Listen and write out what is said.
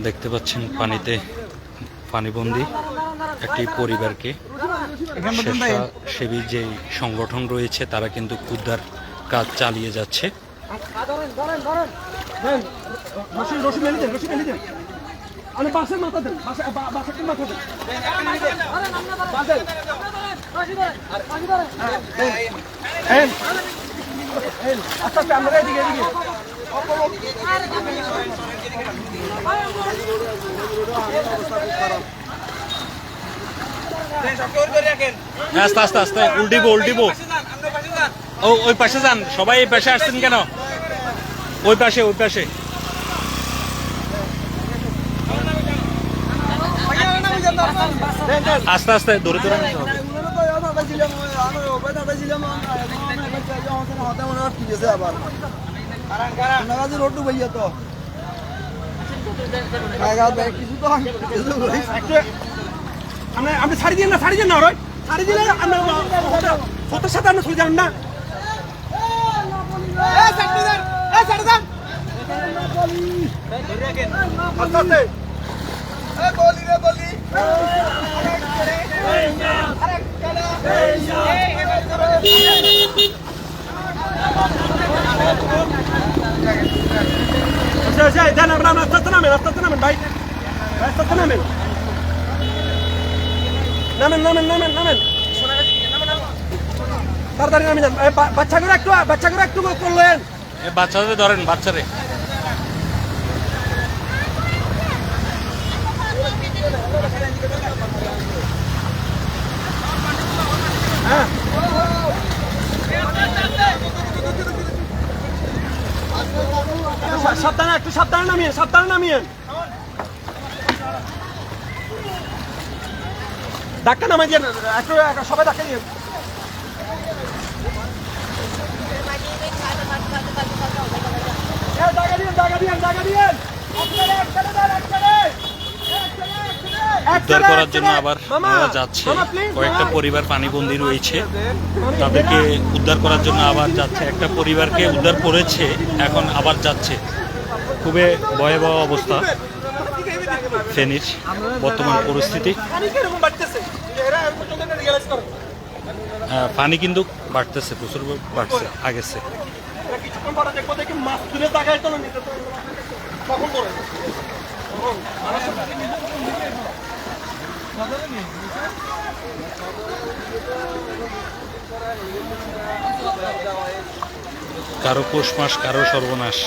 দেখতে পাচ্ছেন পানিতে পানিবন্দী একটি পরিবারকে স্বেচ্ছাসেবী যে সংগঠন রয়েছে তারা কিন্তু উদ্ধার কাজ চালিয়ে যাচ্ছে। আস্তে আস্তে আস্তে উল্টিবো ও ওই পাশে যান, সবাই এই পাশে আসছেন কেন? ওই পাশে আস্তে আস্তে ধরে নিতে হবে। আপনি ছাড়ি দিন না ছাড়ি দিলে সত্যের সাথে আপনি শুনে যান না। রাস্তাতে নামেন ভাই, রাস্তাতে নামেন। তাড়াতাড়ি নামে যান। বাচ্চাগুলো একটু করলেন, বাচ্চাদের ধরেন, বাচ্চারে হ্যাঁ সাবধানে নামিয়ে ধাক্কা নামাই দিয়ে একটু সবাই ধাক্কা দিয়ে উদ্ধার করার জন্য আবার যাচ্ছে। কয়েকটা পরিবার পানিবন্দী রয়েছে, তাদেরকে উদ্ধার করার জন্য আবার যাচ্ছে। একটা পরিবারকে উদ্ধার করেছে, এখন আবার যাচ্ছে। খুবই ভয়াবহ অবস্থা ফেনীর বর্তমান পরিস্থিতি। পানি কিন্তু বাড়তেছে, প্রচুর বাড়ছে আগেছে। কারো পৌষ মাস, কারো সর্বনাশ।